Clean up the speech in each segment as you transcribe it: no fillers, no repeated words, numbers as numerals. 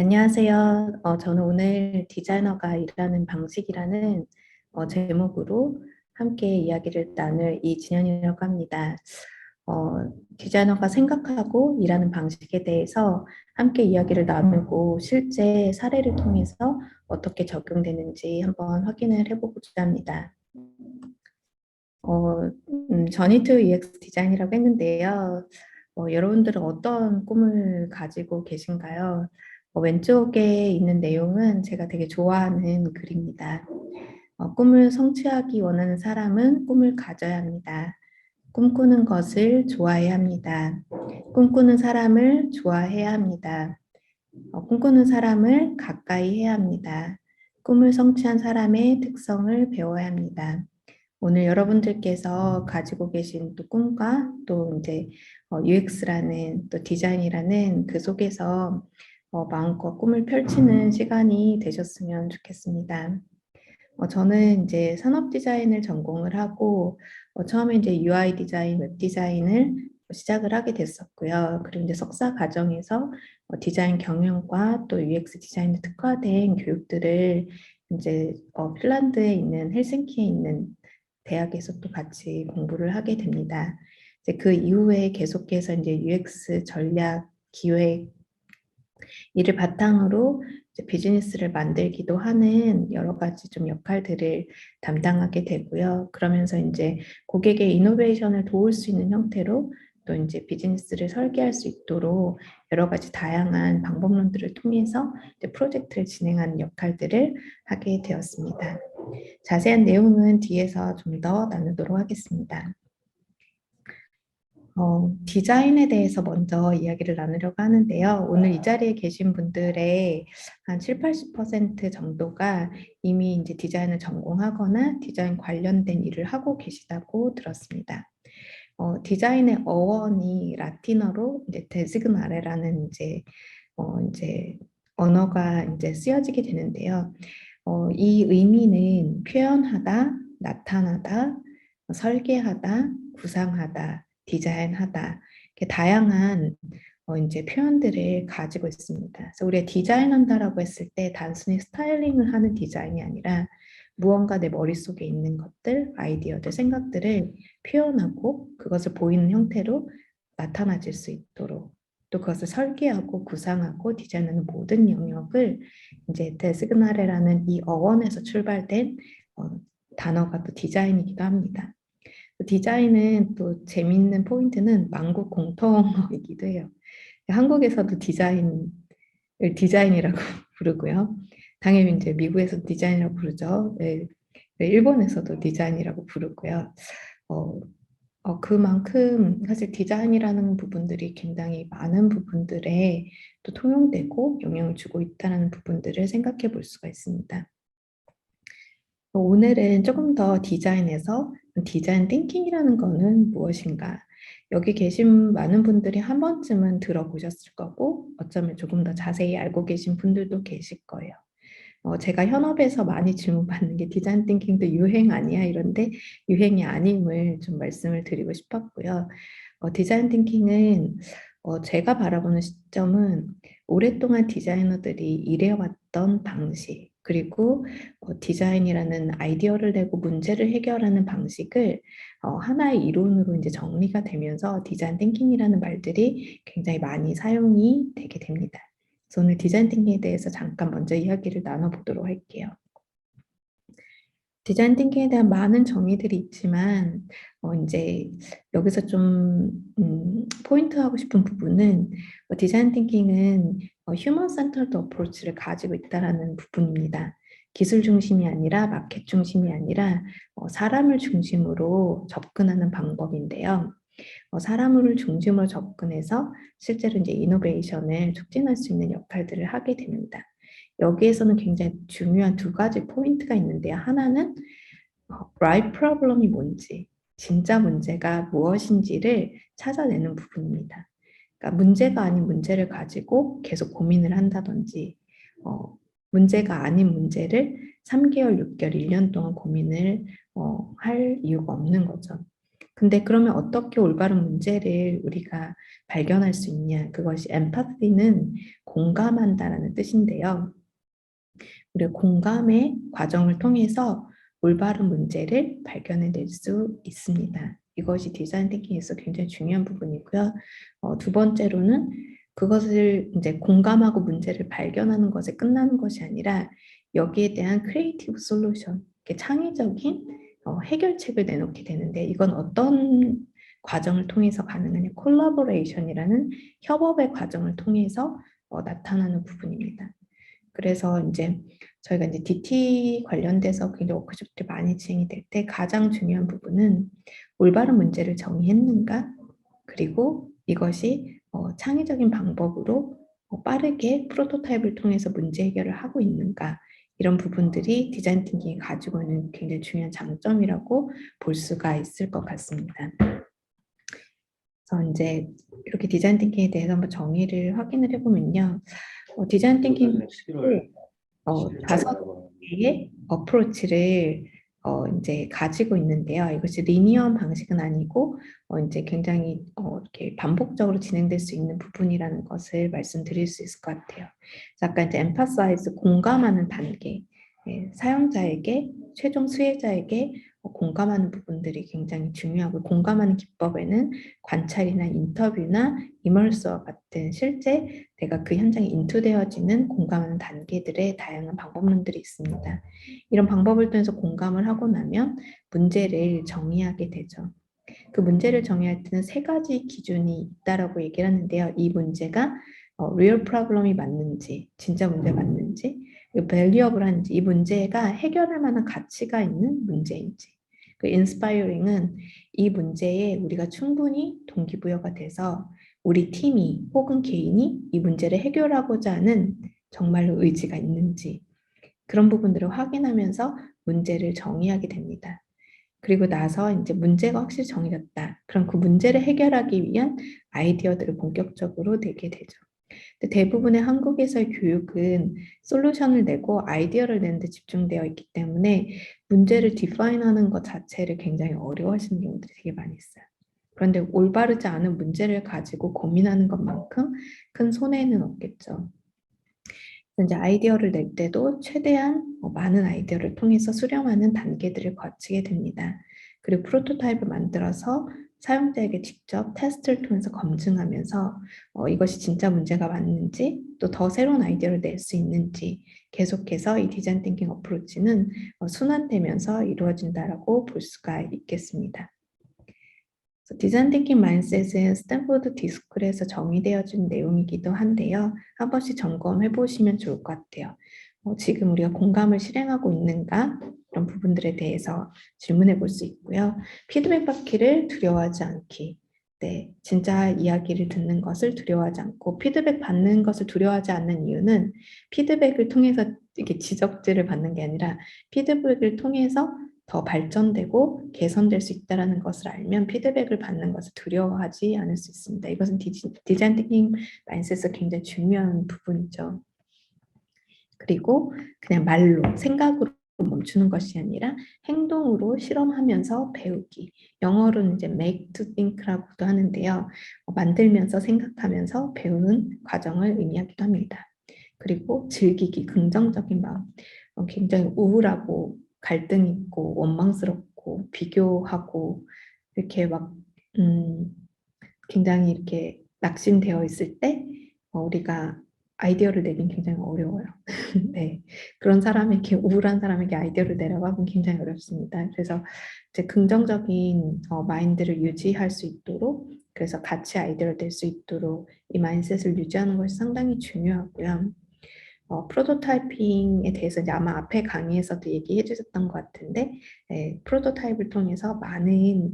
안녕하세요. 저는 오늘 디자이너가 일하는 방식이라는 제목으로 함께 이야기를 나눌 이진현이라고 합니다. 어, 디자이너가 생각하고 일하는 방식에 대해서 함께 이야기를 나누고 실제 사례를 통해서 어떻게 적용되는지 한번 확인을 해보고자 합니다. 전이트 UX 디자인이라고 했는데요. 여러분들은 어떤 꿈을 가지고 계신가요? 왼쪽에 있는 내용은 제가 되게 좋아하는 글입니다. 꿈을 성취하기 원하는 사람은 꿈을 가져야 합니다. 꿈꾸는 것을 좋아해야 합니다. 꿈꾸는 사람을 좋아해야 합니다. 꿈꾸는 사람을 가까이 해야 합니다. 꿈을 성취한 사람의 특성을 배워야 합니다. 오늘 여러분들께서 가지고 계신 또 꿈과 또 이제 UX라는 또 디자인이라는 그 속에서 마음껏 꿈을 펼치는 시간이 되셨으면 좋겠습니다. 저는 이제 산업 디자인을 전공을 하고 처음에 이제 UI 디자인, 웹 디자인을 시작을 하게 됐었고요. 그리고 이제 석사 과정에서 디자인 경영과 또 UX 디자인에 특화된 교육들을 이제 핀란드에 있는 헬싱키에 있는 대학에서 또 같이 공부를 하게 됩니다. 이제 그 이후에 계속해서 이제 UX 전략, 기획 이를 바탕으로 이제 비즈니스를 만들기도 하는 여러 가지 좀 역할들을 담당하게 되고요. 그러면서 이제 고객의 이노베이션을 도울 수 있는 형태로 또 이제 비즈니스를 설계할 수 있도록 여러 가지 다양한 방법론들을 통해서 이제 프로젝트를 진행하는 역할들을 하게 되었습니다. 자세한 내용은 뒤에서 좀 더 나누도록 하겠습니다. 디자인에 대해서 먼저 이야기를 나누려고 하는데요. 오늘 이 자리에 계신 분들의 한 7, 80% 정도가 이미 이제 디자인을 전공하거나 디자인 관련된 일을 하고 계시다고 들었습니다. 디자인의 어원이 라틴어로 이제 데시그나레라는 이제 언어가 이제 쓰여지게 되는데요. 이 의미는 표현하다, 나타나다, 설계하다, 구상하다, 디자인하다 이렇게 다양한 이제 표현들을 가지고 있습니다. 그래서 우리가 디자인한다라고 했을 때 단순히 스타일링을 하는 디자인이 아니라 무언가 내 머릿속에 있는 것들, 아이디어들, 생각들을 표현하고 그것을 보이는 형태로 나타나질 수 있도록 또 그것을 설계하고 구상하고 디자인하는 모든 영역을 이제 데스그나레라는 이 어원에서 출발된 단어가 또 디자인이기도 합니다. 디자인은 또 재밌는 포인트는 만국 공통어이기도 해요. 한국에서도 디자인을 디자인이라고 부르고요. 당연히 이제 미국에서 디자인이라고 부르죠. 네, 일본에서도 디자인이라고 부르고요. 어, 그만큼 사실 디자인이라는 부분들이 굉장히 많은 부분들에 또 통용되고 영향을 주고 있다는 부분들을 생각해 볼 수가 있습니다. 오늘은 조금 더 디자인에서 디자인 띵킹이라는 거는 무엇인가? 여기 계신 많은 분들이 한 번쯤은 들어보셨을 거고 어쩌면 조금 더 자세히 알고 계신 분들도 계실 거예요. 제가 현업에서 많이 질문받는 게 디자인 띵킹도 유행 아니야? 이런데 유행이 아님을 좀 말씀을 드리고 싶었고요. 디자인 띵킹은 제가 바라보는 시점은 오랫동안 디자이너들이 일해왔던 방식, 그리고 디자인이라는 아이디어를 내고 문제를 해결하는 방식을 하나의 이론으로 이제 정리가 되면서 디자인 띵킹이라는 말들이 굉장히 많이 사용이 되게 됩니다. 그래서 오늘 디자인 띵킹에 대해서 잠깐 먼저 이야기를 나눠보도록 할게요. 디자인 띵킹에 대한 많은 정의들이 있지만 이제 여기서 좀 포인트 하고 싶은 부분은 디자인 띵킹은 휴먼 센터드 어프로치를 가지고 있다는 부분입니다. 기술 중심이 아니라 마켓 중심이 아니라 사람을 중심으로 접근하는 방법인데요. 사람을 중심으로 접근해서 실제로 이제 이노베이션을 촉진할 수 있는 역할들을 하게 됩니다. 여기에서는 굉장히 중요한 두 가지 포인트가 있는데요. 하나는 right problem이 뭔지, 진짜 문제가 무엇인지를 찾아내는 부분입니다. 그러니까 문제가 아닌 문제를 가지고 계속 고민을 한다든지, 문제가 아닌 문제를 3개월, 6개월, 1년 동안 고민을 할 이유가 없는 거죠. 근데 그러면 어떻게 올바른 문제를 우리가 발견할 수 있냐? 그것이 엠파티는 공감한다라는 뜻인데요. 우리가 공감의 과정을 통해서 올바른 문제를 발견해낼 수 있습니다. 이것이 디자인 थि킹에서 굉장히 중요한 부분이고요. 두 번째로는 그것을 이제 공감하고 문제를 발견하는 것에 끝나는 것이 아니라 여기에 대한 크리에이티브 솔루션, 창의적인 해결책을 내놓게 되는데 이건 어떤 과정을 통해서 가능하냐? 콜라보레이션이라는 협업의 과정을 통해서 나타나는 부분입니다. 그래서 이제 저희가 이제 DT 관련돼서 굉장히 워크숍들이 많이 진행이 될 때 가장 중요한 부분은 올바른 문제를 정의했는가? 그리고 이것이 창의적인 방법으로 빠르게 프로토타입을 통해서 문제 해결을 하고 있는가? 이런 부분들이 디자인 띵킹이 가지고 있는 굉장히 중요한 장점이라고 볼 수가 있을 것 같습니다. 그래서 이제 이렇게 디자인 띵킹에 대해서 한번 정의를 확인을 해보면요. 디자인 띵킹 다섯 개의 어프로치를 이제 가지고 있는데요. 이것이 리니어한 방식은 아니고 이제 굉장히 이렇게 반복적으로 진행될 수 있는 부분이라는 것을 말씀드릴 수 있을 것 같아요. 아까 이제 emphasize 공감하는 단계, 사용자에게 최종 수혜자에게 공감하는 부분들이 굉장히 중요하고 공감하는 기법에는 관찰이나 인터뷰나 이멀스와 같은 실제 내가 그 현장에 인투되어지는 공감하는 단계들의 다양한 방법론들이 있습니다. 이런 방법을 통해서 공감을 하고 나면 문제를 정의하게 되죠. 그 문제를 정의할 때는 세 가지 기준이 있다라고 얘기를 하는데요. 이 문제가 real problem이 맞는지, 진짜 문제 맞는지, valuable한지, 이 문제가 해결할 만한 가치가 있는 문제인지. 그 inspiring은 이 문제에 우리가 충분히 동기부여가 돼서 우리 팀이 혹은 개인이 이 문제를 해결하고자 하는 정말로 의지가 있는지 그런 부분들을 확인하면서 문제를 정의하게 됩니다. 그리고 나서 이제 문제가 확실히 정해졌다. 그럼 그 문제를 해결하기 위한 아이디어들을 본격적으로 내게 되죠. 근데 대부분의 한국에서의 교육은 솔루션을 내고 아이디어를 내는 데 집중되어 있기 때문에 문제를 디파인하는 것 자체를 굉장히 어려워하시는 경우들이 되게 많이 있어요. 그런데 올바르지 않은 문제를 가지고 고민하는 것만큼 큰 손해는 없겠죠. 이제 아이디어를 낼 때도 최대한 많은 아이디어를 통해서 수렴하는 단계들을 거치게 됩니다. 그리고 프로토타입을 만들어서 사용자에게 직접 테스트를 통해서 검증하면서 이것이 진짜 문제가 맞는지 또 더 새로운 아이디어를 낼 수 있는지 계속해서 이 디자인 띵킹 어프로치는 순환되면서 이루어진다라고 볼 수가 있겠습니다. 디자인 띵킹 마인셋은 스탠포드 디스쿨에서 정의되어진 내용이기도 한데요. 한 번씩 점검해 보시면 좋을 것 같아요. 지금 우리가 공감을 실행하고 있는가? 이런 부분들에 대해서 질문해 볼 수 있고요. 피드백 받기를 두려워하지 않기. 네, 진짜 이야기를 듣는 것을 두려워하지 않고 피드백 받는 것을 두려워하지 않는 이유는 피드백을 통해서 이렇게 지적질을 받는 게 아니라 피드백을 통해서 더 발전되고 개선될 수 있다는 것을 알면 피드백을 받는 것을 두려워하지 않을 수 있습니다. 이것은 디자인 띵킹 마인셋에서 굉장히 중요한 부분이죠. 그리고 그냥 말로, 생각으로 멈추는 것이 아니라 행동으로 실험하면서 배우기. 영어로는 이제 make to think라고도 하는데요. 만들면서 생각하면서 배우는 과정을 의미하기도 합니다. 그리고 즐기기, 긍정적인 마음. 굉장히 우울하고 갈등 있고 원망스럽고 비교하고 이렇게 막 굉장히 이렇게 낙심되어 있을 때 우리가 아이디어를 내긴 굉장히 어려워요. 네, 그런 사람에게 우울한 사람에게 아이디어를 내라고 하면 굉장히 어렵습니다. 그래서 이제 긍정적인 마인드를 유지할 수 있도록 그래서 같이 아이디어를 낼 수 있도록 이 마인셋을 유지하는 것이 상당히 중요하고요. 프로토타이핑에 대해서 이제 아마 앞에 강의에서도 얘기해 주셨던 것 같은데 프로토타입을 통해서 많은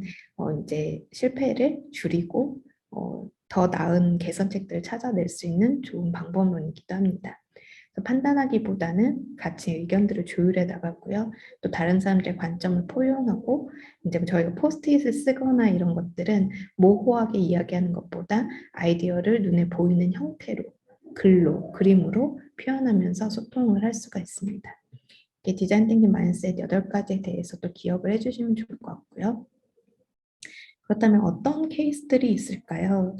이제 실패를 줄이고 더 나은 개선책들을 찾아낼 수 있는 좋은 방법론이기도 합니다. 판단하기보다는 같이 의견들을 조율해 나가고요. 또 다른 사람들의 관점을 포용하고 이제 저희가 포스트잇을 쓰거나 이런 것들은 모호하게 이야기하는 것보다 아이디어를 눈에 보이는 형태로 글로, 그림으로 표현하면서 소통을 할 수가 있습니다. 이게 디자인 띵킹 마인셋 8가지에 대해서도 기억을 해주시면 좋을 것 같고요. 그렇다면 어떤 케이스들이 있을까요?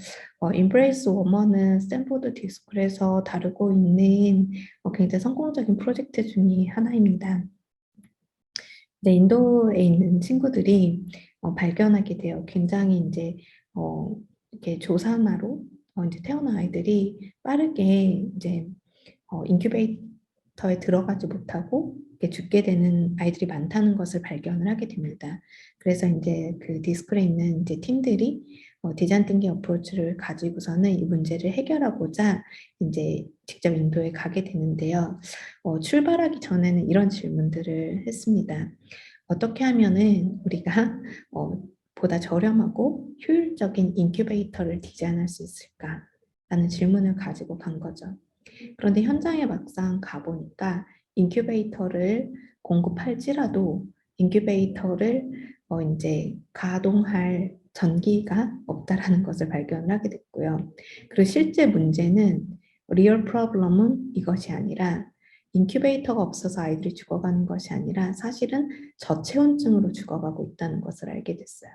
인브레이스 워머는 스탠포드 디스쿨에서 다루고 있는 굉장히 성공적인 프로젝트 중에 하나입니다. 네, 인도에 있는 친구들이 발견하게 돼요. 굉장히 이제 이렇게 조산아로 이제 태어난 아이들이 빠르게 이제 인큐베이터에 들어가지 못하고 이렇게 죽게 되는 아이들이 많다는 것을 발견을 하게 됩니다. 그래서 이제 그 디스크에 있는 이제 팀들이 디자인 띵킹 어프로치를 가지고서는 이 문제를 해결하고자 이제 직접 인도에 가게 되는데요. 출발하기 전에는 이런 질문들을 했습니다. 어떻게 하면은 우리가 보다 저렴하고 효율적인 인큐베이터를 디자인할 수 있을까? 라는 질문을 가지고 간 거죠. 그런데 현장에 막상 가보니까 인큐베이터를 공급할지라도 인큐베이터를 이제 가동할 전기가 없다라는 것을 발견을 하게 됐고요. 그리고 실제 문제는 리얼 프로블럼은 이것이 아니라 인큐베이터가 없어서 아이들이 죽어가는 것이 아니라 사실은 저체온증으로 죽어가고 있다는 것을 알게 됐어요.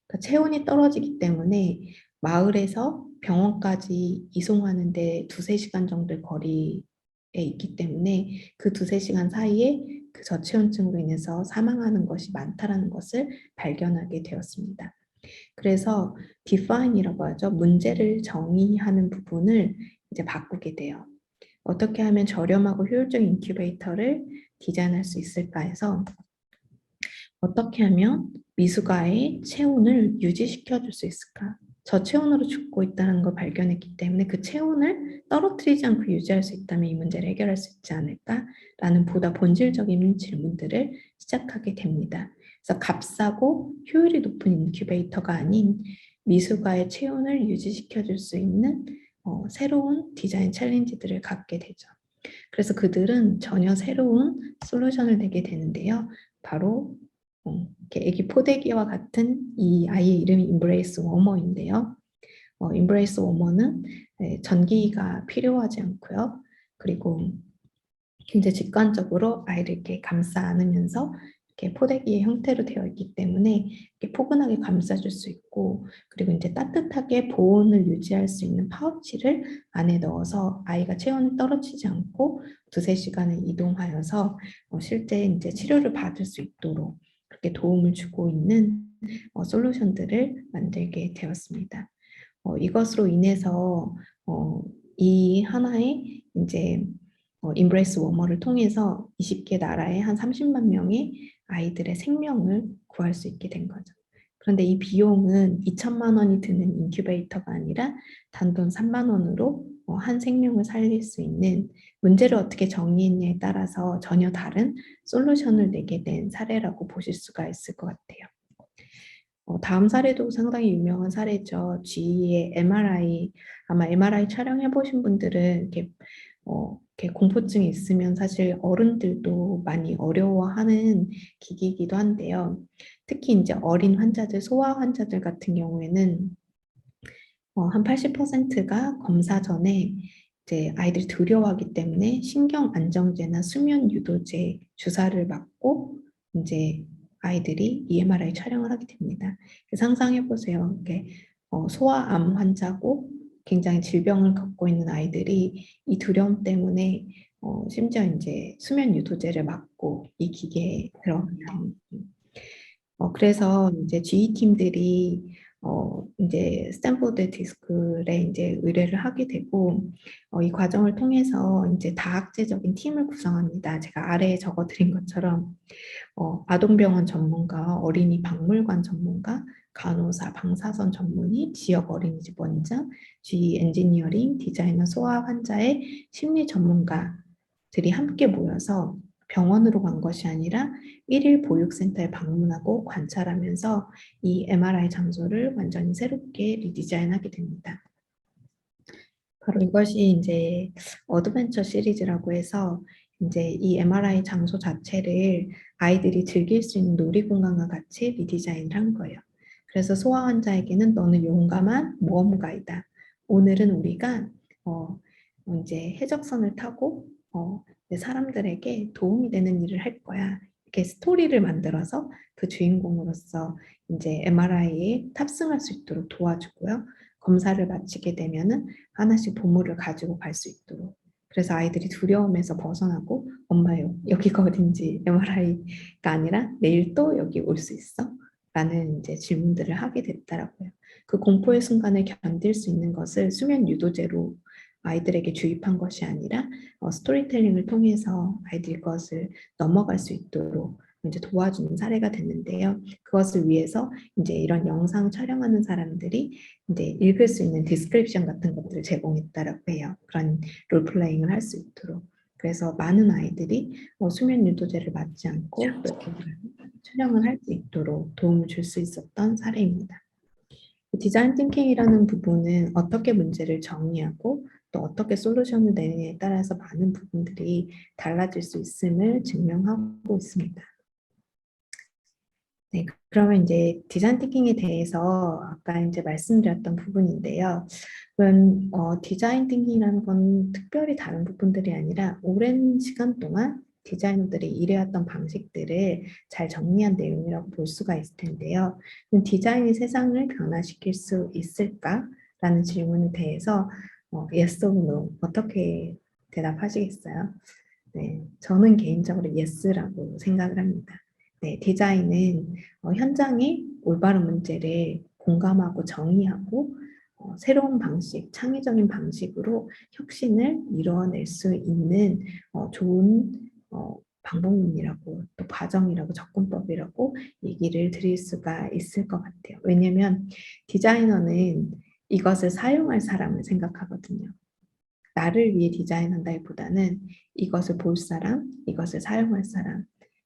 그러니까 체온이 떨어지기 때문에 마을에서 병원까지 이송하는데 두세 시간 정도의 거리에 있기 때문에 그 두세 시간 사이에 그 저체온증으로 인해서 사망하는 것이 많다라는 것을 발견하게 되었습니다. 그래서 define이라고 하죠. 문제를 정의하는 부분을 이제 바꾸게 돼요. 어떻게 하면 저렴하고 효율적인 인큐베이터를 디자인할 수 있을까 해서 어떻게 하면 미숙아의 체온을 유지시켜 줄 수 있을까? 저체온으로 죽고 있다는 걸 발견했기 때문에 그 체온을 떨어뜨리지 않고 유지할 수 있다면 이 문제를 해결할 수 있지 않을까라는 보다 본질적인 질문들을 시작하게 됩니다. 그래서 값싸고 효율이 높은 인큐베이터가 아닌 미숙아의 체온을 유지시켜 줄 수 있는 새로운 디자인 챌린지들을 갖게 되죠. 그래서 그들은 전혀 새로운 솔루션을 내게 되는데요. 바로 이렇게 애기 포대기와 같은 이 아이의 이름이 인브레이스 워머인데요. 인브레이스 워머는 전기가 필요하지 않고요. 그리고 굉장히 직관적으로 아이를 이렇게 감싸 안으면서 이렇게 포대기의 형태로 되어 있기 때문에 이렇게 포근하게 감싸줄 수 있고, 그리고 이제 따뜻하게 보온을 유지할 수 있는 파우치를 안에 넣어서 아이가 체온이 떨어지지 않고 두세 시간을 이동하여서 실제 이제 치료를 받을 수 있도록 그렇게 도움을 주고 있는 솔루션들을 만들게 되었습니다. 이것으로 인해서 이 하나의 이제 인브레이스 워머를 통해서 20개 나라의 한 30만 명의 아이들의 생명을 구할 수 있게 된 거죠. 그런데 이 비용은 2천만 원이 드는 인큐베이터가 아니라 단돈 3만 원으로 한 생명을 살릴 수 있는, 문제를 어떻게 정의했냐에 따라서 전혀 다른 솔루션을 내게 된 사례라고 보실 수가 있을 것 같아요. 다음 사례도 상당히 유명한 사례죠. GE의 MRI. 아마 MRI 촬영해 보신 분들은 이렇게 공포증이 있으면 사실 어른들도 많이 어려워하는 기기이기도 한데요. 특히 이제 어린 환자들, 소아 환자들 같은 경우에는 한 80%가 검사 전에 이제 아이들이 두려워하기 때문에 신경 안정제나 수면 유도제 주사를 맞고 이제 아이들이 EMRI 촬영을 하게 됩니다. 상상해 보세요. 이렇게 소아암 환자고 굉장히 질병을 갖고 있는 아이들이 이 두려움 때문에 심지어 이제 수면 유도제를 맞고 이 기계에 들어가게 됩니다. 그래서 이제 GE 팀들이 이제 스탠포드 디스쿨에 이제 의뢰를 하게 되고 이 과정을 통해서 이제 다학제적인 팀을 구성합니다. 제가 아래에 적어드린 것처럼 아동병원 전문가, 어린이 박물관 전문가, 간호사, 방사선 전문의, 지역 어린이집 원장, GE 엔지니어링, 디자이너, 소아 환자의 심리 전문가들이 함께 모여서 병원으로 간 것이 아니라 일일 보육센터에 방문하고 관찰하면서 이 MRI 장소를 완전히 새롭게 리디자인하게 됩니다. 바로 이것이 이제 어드벤처 시리즈라고 해서 이제 이 MRI 장소 자체를 아이들이 즐길 수 있는 놀이공간과 같이 리디자인을 한 거예요. 그래서 소아 환자에게는 너는 용감한 모험가이다. 오늘은 우리가 이제 해적선을 타고 사람들에게 도움이 되는 일을 할 거야. 어떻게 스토리를 만들어서 그 주인공으로서 이제 MRI에 탑승할 수 있도록 도와주고요. 검사를 마치게 되면은 하나씩 보물을 가지고 갈 수 있도록. 그래서 아이들이 두려움에서 벗어나고 엄마 여기가 어딘지 MRI가 아니라 내일 또 여기 올 수 있어? 라는 이제 질문들을 하게 됐더라고요. 그 공포의 순간을 견딜 수 있는 것을 수면 유도제로 아이들에게 주입한 것이 아니라 스토리텔링을 통해서 아이들이 그것을 넘어갈 수 있도록 이제 도와주는 사례가 됐는데요. 그것을 위해서 이제 이런 영상 촬영하는 사람들이 이제 읽을 수 있는 디스크립션 같은 것들을 제공했다라고 해요. 그런 롤플레잉을 할 수 있도록. 그래서 많은 아이들이 수면 유도제를 맞지 않고 이렇게 촬영을 할 수 있도록 도움을 줄 수 있었던 사례입니다. 디자인 띵킹이라는 부분은 어떻게 문제를 정의하고 또 어떻게 솔루션을 내느냐에 따라서 많은 부분들이 달라질 수 있음을 증명하고 있습니다. 네, 그러면 이제 디자인 띵킹에 대해서 아까 이제 말씀드렸던 부분인데요. 그럼 디자인 띵킹이라는 건 특별히 다른 부분들이 아니라 오랜 시간 동안 디자이너들이 일해왔던 방식들을 잘 정리한 내용이라고 볼 수가 있을 텐데요. 그럼 디자인이 세상을 변화시킬 수 있을까라는 질문에 대해서 yes or no 어떻게 대답하시겠어요? 네, 저는 개인적으로 yes라고 생각을 합니다. 네, 디자인은 현장의 올바른 문제를 공감하고 정의하고 새로운 방식, 창의적인 방식으로 혁신을 이루어낼 수 있는 좋은 방법론이라고 또 과정이라고 접근법이라고 얘기를 드릴 수가 있을 것 같아요. 왜냐하면 디자이너는 이것을 사용할 사람을 생각하거든요. 나를 위해 디자인한다기보다는 이것을 볼 사람, 이것을 사용할 사람,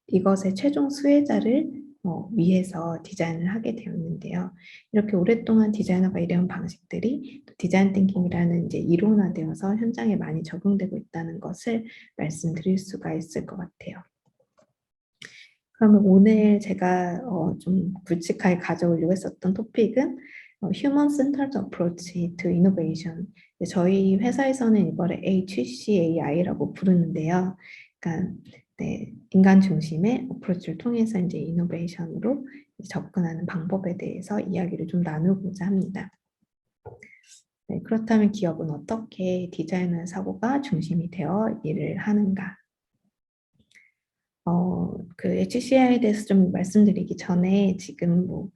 이것의 최종 수혜자를 위해서 디자인을 하게 되었는데요. 이렇게 오랫동안 디자이너가 일해온 방식들이 디자인 띵킹이라는 이제 이론화되어서 현장에 많이 적용되고 있다는 것을 말씀드릴 수가 있을 것 같아요. 그러면 오늘 제가 좀 굵직하게 가져오려고 했었던 토픽은 Human Centered Approach to Innovation. 저희 회사에서는 이거를 HCAI라고 부르는데요. 그러니까 네, 인간 중심의 어프로치를 통해서 이제 이노베이션으로 접근하는 방법에 대해서 이야기를 좀 나누고자 합니다. 네, 그렇다면 기업은 어떻게 디자이너 사고가 중심이 되어 일을 하는가? 그 HCI에 대해서 좀 말씀드리기 전에 지금 뭐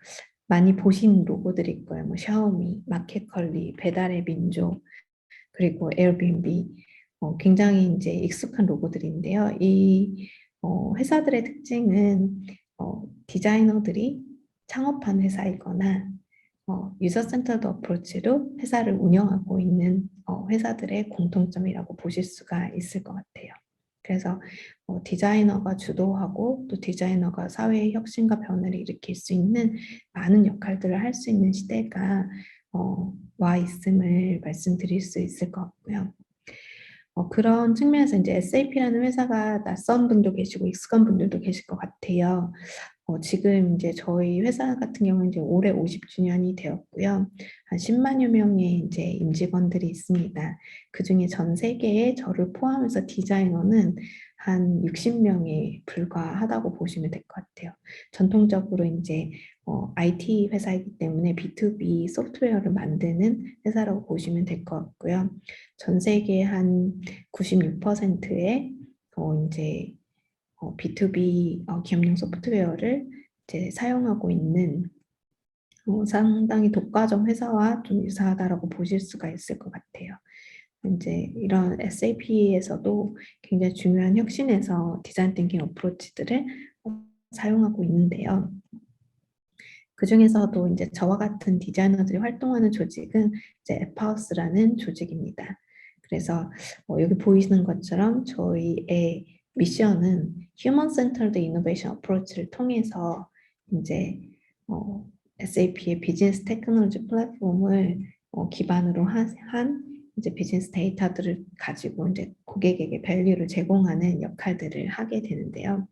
많이 보신 로고들이 있고요. 뭐 샤오미, 마켓컬리, 배달의 민족, 그리고 에어비앤비 굉장히 이제 익숙한 로고들인데요. 이 회사들의 특징은 디자이너들이 창업한 회사이거나 유저 센터드 어프로치로 회사를 운영하고 있는 회사들의 공통점이라고 보실 수가 있을 것 같아요. 그래서 디자이너가 주도하고 또 디자이너가 사회의 혁신과 변화를 일으킬 수 있는 많은 역할들을 할 수 있는 시대가 와 있음을 말씀드릴 수 있을 것 같고요. 그런 측면에서 이제 SAP라는 회사가 낯선 분도 계시고 익숙한 분들도 계실 것 같아요. 지금 이제 저희 회사 같은 경우는 이제 올해 50주년이 되었고요. 한 10만여 명의 이제 임직원들이 있습니다. 그 중에 전 세계에 저를 포함해서 디자이너는 한 60명에 불과하다고 보시면 될 것 같아요. 전통적으로 이제 IT 회사이기 때문에 B2B 소프트웨어를 만드는 회사라고 보시면 될 것 같고요. 전 세계 한 96%의 이제 B2B 기업용 소프트웨어를 이제 사용하고 있는 상당히 독과점 회사와 좀 유사하다라고 보실 수가 있을 것 같아요. 이제 이런 SAP에서도 굉장히 중요한 혁신에서 디자인 띵킹 어프로치들을 사용하고 있는데요. 그 중에서도 이제 저와 같은 디자이너들이 활동하는 조직은 이제 앱하우스라는 조직입니다. 그래서 여기 보이시는 것처럼 저희의 미션은 Human Centered Innovation Approach를 통해서 이제 SAP의 비즈니스 테크놀로지 플랫폼을 기반으로 한 이제 비즈니스 데이터들을 가지고 이제 고객에게 밸류를 제공하는 역할들을 하게 되는데요.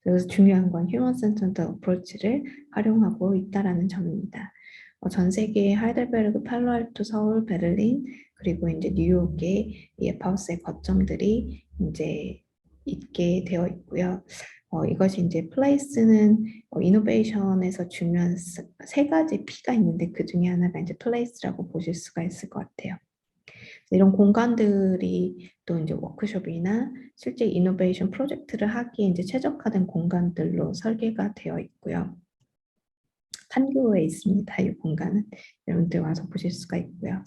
그래서 중요한 건 휴먼 센터드 어프로치를 활용하고 있다라는 점입니다. 전 세계 하이델베르그, 팔로알토, 서울, 베를린 그리고 이제 뉴욕의 이 앱하우스의 거점들이 이제 있게 되어 있고요. 이것이 이제 플레이스는 이노베이션에서 중요한 세 가지 P가 있는데 그 중에 하나가 이제 플레이스라고 보실 수가 있을 것 같아요. 이런 공간들이 또 이제 워크숍이나 실제 이노베이션 프로젝트를 하기에 이제 최적화된 공간들로 설계가 되어 있고요. 판교에 있습니다. 이 공간은 여러분들 와서 보실 수가 있고요.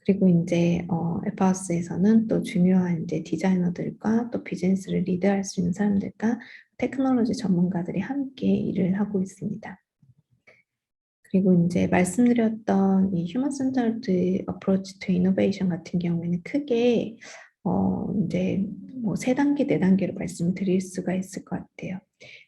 그리고 이제 에파우스에서는 또 중요한 이제 디자이너들과 또 비즈니스를 리드할 수 있는 사람들과 테크놀로지 전문가들이 함께 일을 하고 있습니다. 그리고 이제 말씀드렸던 이 휴먼 센터드 어프로치 투 이노베이션 같은 경우에는 크게 이제 뭐 3단계, 4단계로 말씀드릴 수가 있을 것 같아요.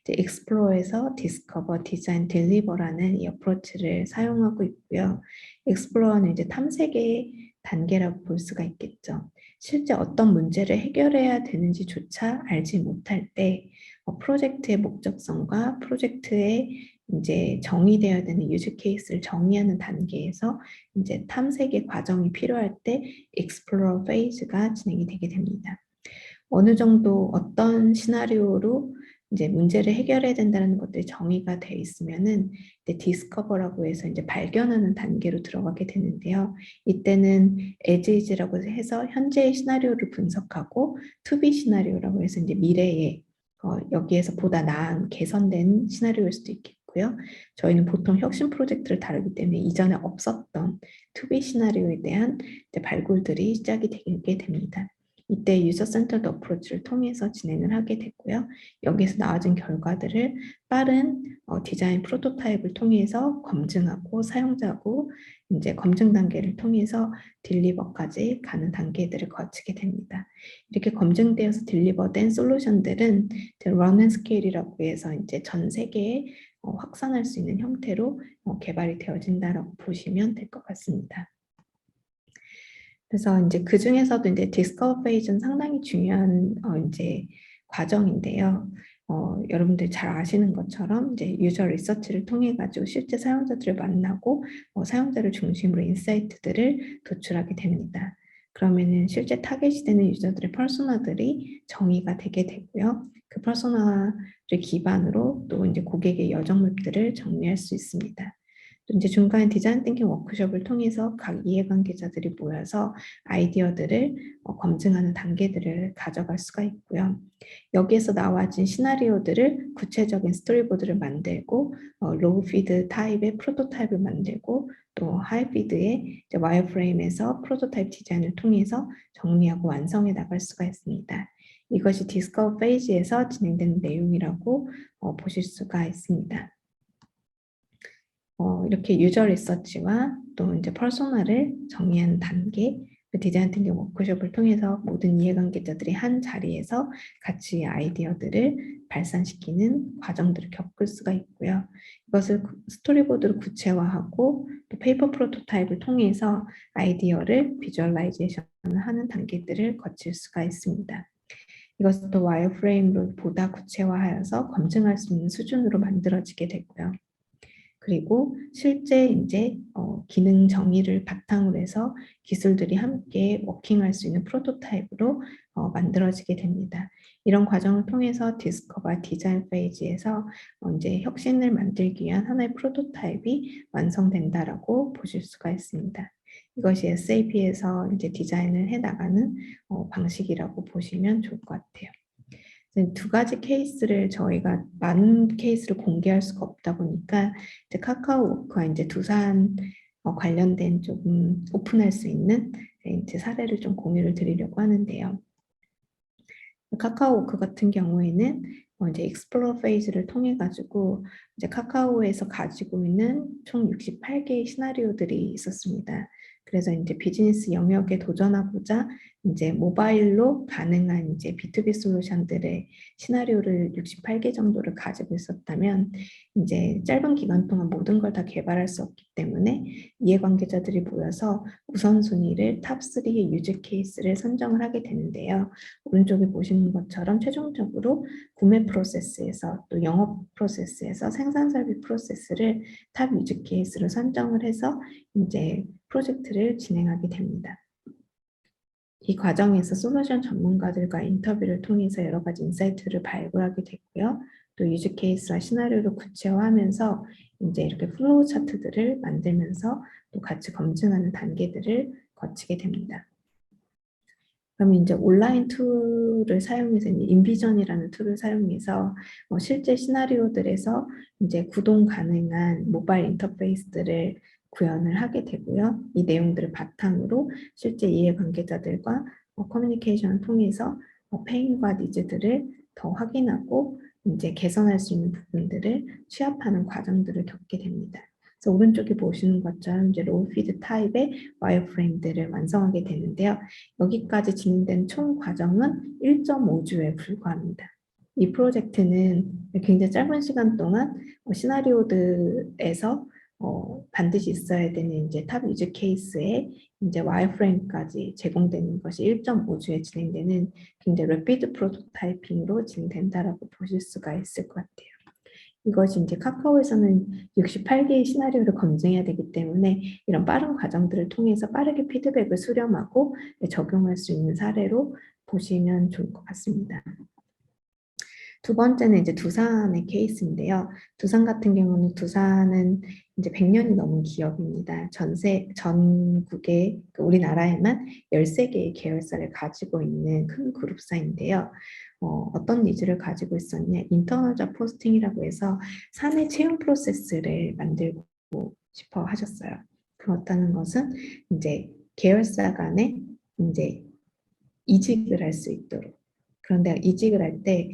이제 explore에서 discover, design, deliver라는 이 어프로치를 사용하고 있고요. explor는 이제 탐색의 단계라고 볼 수가 있겠죠. 실제 어떤 문제를 해결해야 되는지조차 알지 못할 때 프로젝트의 목적성과 프로젝트의 이제 정의되어야 되는 유즈 케이스를 정의하는 단계에서 이제 탐색의 과정이 필요할 때 explore phase가 진행이 되게 됩니다. 어느 정도 어떤 시나리오로 이제 문제를 해결해야 된다는 것들이 정의가 되어 있으면은 이제 디스커버라고 해서 이제 발견하는 단계로 들어가게 되는데요. 이때는 as is라고 해서 현재의 시나리오를 분석하고 to be 시나리오라고 해서 이제 미래에 여기에서 보다 나은 개선된 시나리오일 수도 있겠고요. 저희는 보통 혁신 프로젝트를 다루기 때문에 이전에 없었던 to be 시나리오에 대한 이제 발굴들이 시작이 되게 됩니다. 이때 유저 센터드 어프로치를 통해서 진행을 하게 됐고요. 여기에서 나와진 결과들을 빠른 디자인 프로토타입을 통해서 검증하고 사용자고 이제 검증 단계를 통해서 딜리버까지 가는 단계들을 거치게 됩니다. 이렇게 검증되어서 딜리버된 솔루션들은 런 앤 스케일이라고 해서 이제 전 세계에 확산할 수 있는 형태로 개발이 되어진다라고 보시면 될 것 같습니다. 그래서 이제 그 중에서도 이제 디스커버 페이지는 상당히 중요한 이제 과정인데요. 여러분들 잘 아시는 것처럼 이제 유저 리서치를 통해 가지고 실제 사용자들을 만나고 사용자를 중심으로 인사이트들을 도출하게 됩니다. 그러면은 실제 타겟이 되는 유저들의 퍼소나들이 정의가 되게 되고요. 그 퍼소나를 기반으로 또 이제 고객의 여정 맵들을 정리할 수 있습니다. 또 이제 중간에 디자인 띵킹 워크숍을 통해서 각 이해관계자들이 모여서 아이디어들을 검증하는 단계들을 가져갈 수가 있고요. 여기에서 나와진 시나리오들을 구체적인 스토리보드를 만들고 로우 피드 타입의 프로토타입을 만들고 또 하이 피드의 와이어프레임에서 프로토타입 디자인을 통해서 정리하고 완성해 나갈 수가 있습니다. 이것이 디스커버 페이지에서 진행되는 내용이라고 보실 수가 있습니다. 이렇게 유저 리서치와 또 이제 퍼소나를 정의하는 단계, 그 디자인 띵킹 워크숍을 통해서 모든 이해관계자들이 한 자리에서 같이 아이디어들을 발산시키는 과정들을 겪을 수가 있고요. 이것을 스토리보드로 구체화하고 또 페이퍼 프로토타입을 통해서 아이디어를 비주얼라이제이션을 하는 단계들을 거칠 수가 있습니다. 이것을 또 와이어프레임으로 보다 구체화하여서 검증할 수 있는 수준으로 만들어지게 되고요. 그리고 실제 이제 기능 정의를 바탕으로 해서 기술들이 함께 워킹할 수 있는 프로토타입으로 만들어지게 됩니다. 이런 과정을 통해서 디스커버 디자인 페이지에서 이제 혁신을 만들기 위한 하나의 프로토타입이 완성된다라고 보실 수가 있습니다. 이것이 SAP에서 이제 디자인을 해 나가는 방식이라고 보시면 좋을 것 같아요. 두 가지 케이스를 저희가 많은 케이스를 공개할 수가 없다 보니까 이제 카카오워크와 이제 두산 관련된 조금 오픈할 수 있는 이제 사례를 좀 공유를 드리려고 하는데요. 카카오워크 같은 경우에는 이제 익스플로어 페이지를 통해 가지고 이제 카카오에서 가지고 있는 총 68개의 시나리오들이 있었습니다. 그래서 이제 비즈니스 영역에 도전하고자 이제 모바일로 가능한 이제 B2B 솔루션들의 시나리오를 68개 정도를 가지고 있었다면 이제 짧은 기간 동안 모든 걸 다 개발할 수 없기 때문에 이해관계자들이 모여서 우선순위를 탑3의 유즈 케이스를 선정을 하게 되는데요. 오른쪽에 보시는 것처럼 최종적으로 구매 프로세스에서 또 영업 프로세스에서 생산 설비 프로세스를 탑 유즈 케이스로 선정을 해서 이제 프로젝트를 진행하게 됩니다. 이 과정에서 솔루션 전문가들과 인터뷰를 통해서 여러 가지 인사이트를 발굴하게 됐고요. 또 유즈 케이스와 시나리오를 구체화하면서 이제 이렇게 플로우 차트들을 만들면서 또 같이 검증하는 단계들을 거치게 됩니다. 그러면 이제 온라인 툴을 사용해서 이제 인비전이라는 툴을 사용해서 실제 시나리오들에서 이제 구동 가능한 모바일 인터페이스들을 구현을 하게 되고요. 이 내용들을 바탕으로 실제 이해관계자들과 커뮤니케이션을 통해서 페인과 니즈들을 더 확인하고 이제 개선할 수 있는 부분들을 취합하는 과정들을 겪게 됩니다. 그래서 오른쪽에 보시는 것처럼 이제 로우 피드 타입의 와이어프레임들을 완성하게 되는데요. 여기까지 진행된 총 과정은 1.5주에 불과합니다. 이 프로젝트는 굉장히 짧은 시간 동안 시나리오들에서 반드시 있어야 되는 이제 탑 유즈 케이스에 이제 와이어프레임까지 제공되는 것이 1.5주에 진행되는 굉장히 래피드 프로토타이핑으로 진행된다라고 보실 수가 있을 것 같아요. 이것이 이제 카카오에서는 68개의 시나리오를 검증해야 되기 때문에 이런 빠른 과정들을 통해서 빠르게 피드백을 수렴하고 적용할 수 있는 사례로 보시면 좋을 것 같습니다. 두 번째는 이제 두산의 케이스인데요. 두산 같은 경우는 두산은 이제 100년이 넘은 기업입니다. 전국에 우리나라에만 13개의 계열사를 가지고 있는 큰 그룹사인데요. 어떤 니즈를 가지고 있었냐? 인터널 잡 포스팅이라고 해서 사내 채용 프로세스를 만들고 싶어 하셨어요. 그렇다는 것은 이제 계열사 간에 이제 이직을 할 수 있도록. 그런데 이직을 할 때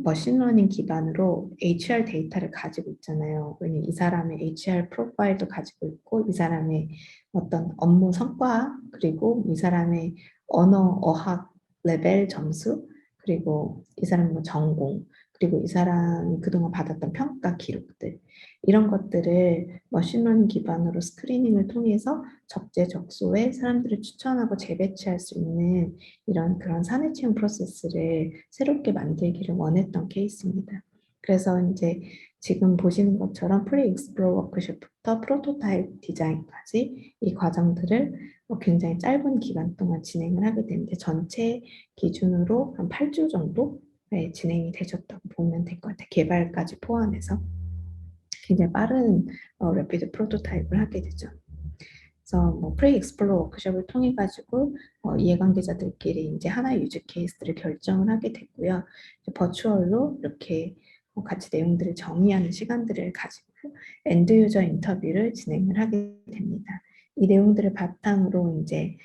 머신러닝 기반으로 HR 데이터를 가지고 있잖아요. 왜냐면 이 사람의 HR 프로파일도 가지고 있고 이 사람의 어떤 업무 성과 그리고 이 사람의 언어 어학 레벨 점수 그리고 이 사람의 뭐 전공 그리고 이 사람이 그동안 받았던 평가 기록들 이런 것들을 머신러닝 기반으로 스크리닝을 통해서 적재적소에 사람들을 추천하고 재배치할 수 있는 이런 그런 사내 채용 프로세스를 새롭게 만들기를 원했던 케이스입니다. 그래서 이제 지금 보시는 것처럼 프리 익스플로어 워크숍부터 프로토타입 디자인까지 이 과정들을 굉장히 짧은 기간 동안 진행을 하게 되는데 전체 기준으로 한 8주 정도 진행이 되셨다고 보면 될 것 같아요. 개발까지 포함해서 굉장히 빠른 래피드 프로토타입을 하게 되죠. 그래서 뭐 프리 익스플로어 워크숍을 통해 가지고 이해관계자들끼리 이제 하나의 유즈 케이스들을 결정을 하게 됐고요. 버추얼로 이렇게 같이 내용들을 정의하는 시간들을 가지고 엔드 유저 인터뷰를 진행을 하게 됩니다. 이 내용들을 바탕으로 이제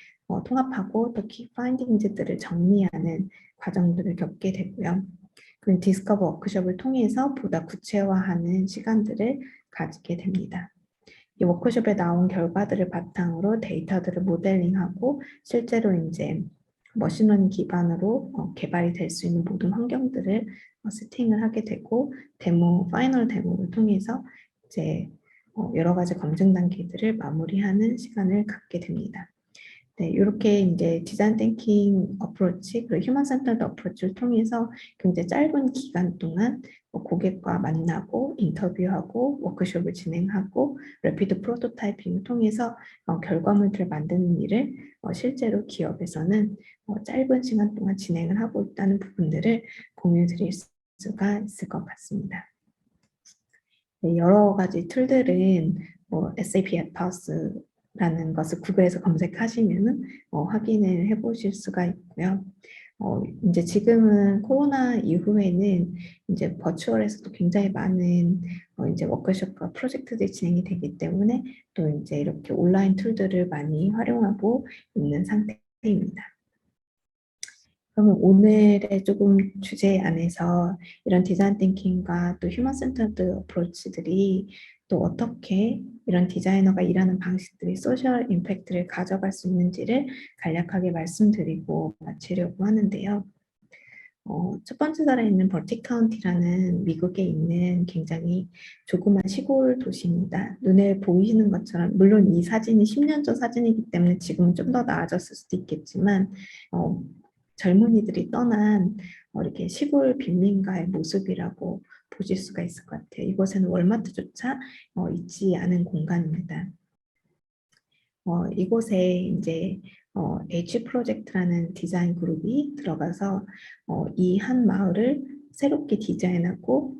통합하고 또 키 파인딩즈들을 정리하는 과정들을 겪게 되고요. 그리고 디스커버 워크숍을 통해서 보다 구체화하는 시간들을 가지게 됩니다. 이 워크숍에 나온 결과들을 바탕으로 데이터들을 모델링하고 실제로 이제 머신러닝 기반으로 개발이 될 수 있는 모든 환경들을 세팅을 하게 되고 파이널 데모를 통해서 이제 여러 가지 검증 단계들을 마무리하는 시간을 갖게 됩니다. 네, 이렇게 이제 디자인 띵킹 어프로치 그리고 휴먼 센터드 어프로치를 통해서 굉장히 짧은 기간 동안 고객과 만나고 인터뷰하고 워크숍을 진행하고 래피드 프로토타이핑을 통해서 결과물들을 만드는 일을 실제로 기업에서는 짧은 시간 동안 진행을 하고 있다는 부분들을 공유 드릴 수가 있을 것 같습니다. 네, 여러 가지 툴들은 SAP 앱하우스라는 것을 구글에서 검색하시면은 확인을 해보실 수가 있고요. 이제 지금은 코로나 이후에는 이제 버추얼에서도 굉장히 많은 이제 워크숍과 프로젝트들이 진행이 되기 때문에 또 이제 이렇게 온라인 툴들을 많이 활용하고 있는 상태입니다. 그러면 오늘의 조금 주제 안에서 이런 디자인 띵킹과 또 휴먼 센터드 어프로치들이 또 어떻게 이런 디자이너가 일하는 방식들이 소셜 임팩트를 가져갈 수 있는지를 간략하게 말씀드리고 마치려고 하는데요. 첫 번째 사례에 있는 버티 카운티라는 미국에 있는 굉장히 조그만 시골 도시입니다. 눈에 보이시는 것처럼 물론 이 사진이 10년 전 사진이기 때문에 지금은 좀 더 나아졌을 수도 있겠지만 젊은이들이 떠난 이렇게 시골 빈민가의 모습이라고 보실 수가 있을 것 같아요. 이곳에는 월마트조차 있지 않은 공간입니다. 이곳에 이제 H 프로젝트라는 디자인 그룹이 들어가서 이 한 마을을 새롭게 디자인하고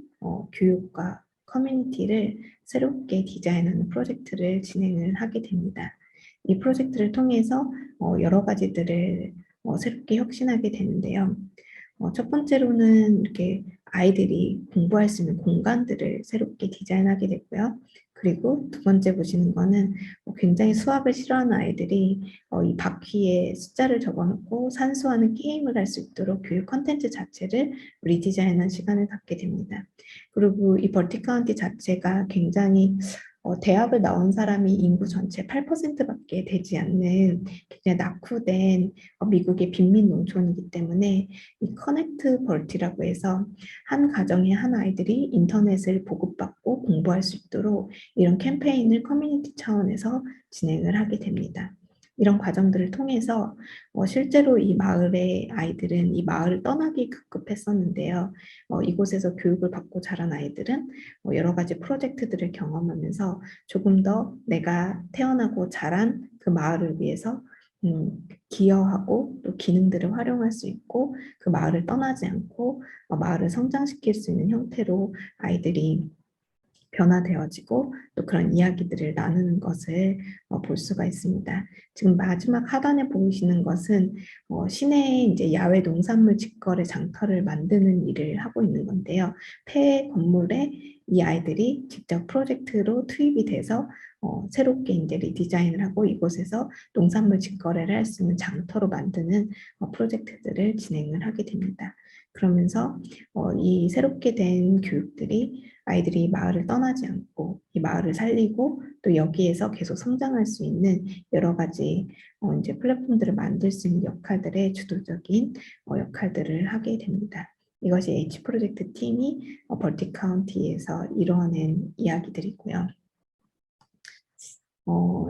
교육과 커뮤니티를 새롭게 디자인하는 프로젝트를 진행을 하게 됩니다. 이 프로젝트를 통해서 여러 가지들을 새롭게 혁신하게 되는데요. 첫 번째로는 이렇게 아이들이 공부할 수 있는 공간들을 새롭게 디자인하게 됐고요. 그리고 두 번째 보시는 거는 굉장히 수학을 싫어하는 아이들이 이 바퀴에 숫자를 적어놓고 산수하는 게임을 할 수 있도록 교육 콘텐츠 자체를 리디자인한 시간을 갖게 됩니다. 그리고 이 버티카운티 자체가 굉장히 대학을 나온 사람이 인구 전체 8%밖에 되지 않는 굉장히 낙후된 미국의 빈민 농촌이기 때문에 이 커넥트 벌티라고 해서 한 가정의 한 아이들이 인터넷을 보급받고 공부할 수 있도록 이런 캠페인을 커뮤니티 차원에서 진행을 하게 됩니다. 이런 과정들을 통해서 실제로 이 마을의 아이들은 이 마을을 떠나기 급급했었는데요. 이곳에서 교육을 받고 자란 아이들은 여러 가지 프로젝트들을 경험하면서 조금 더 내가 태어나고 자란 그 마을을 위해서 기여하고 또 기능들을 활용할 수 있고 그 마을을 떠나지 않고 마을을 성장시킬 수 있는 형태로 아이들이 변화되어지고 또 그런 이야기들을 나누는 것을 볼 수가 있습니다. 지금 마지막 하단에 보이시는 것은 시내에 이제 야외 농산물 직거래 장터를 만드는 일을 하고 있는 건데요. 폐 건물에 이 아이들이 직접 프로젝트로 투입이 돼서 새롭게 이제 리디자인을 하고 이곳에서 농산물 직거래를 할 수 있는 장터로 만드는 프로젝트들을 진행을 하게 됩니다. 그러면서 이 새롭게 된 교육들이 아이들이 마을을 떠나지 않고 이 마을을 살리고 또 여기에서 계속 성장할 수 있는 여러 가지 이제 플랫폼들을 만들 수 있는 역할들의 주도적인 역할들을 하게 됩니다. 이것이 H 프로젝트 팀이 벌티 카운티에서 이루어낸 이야기들이고요.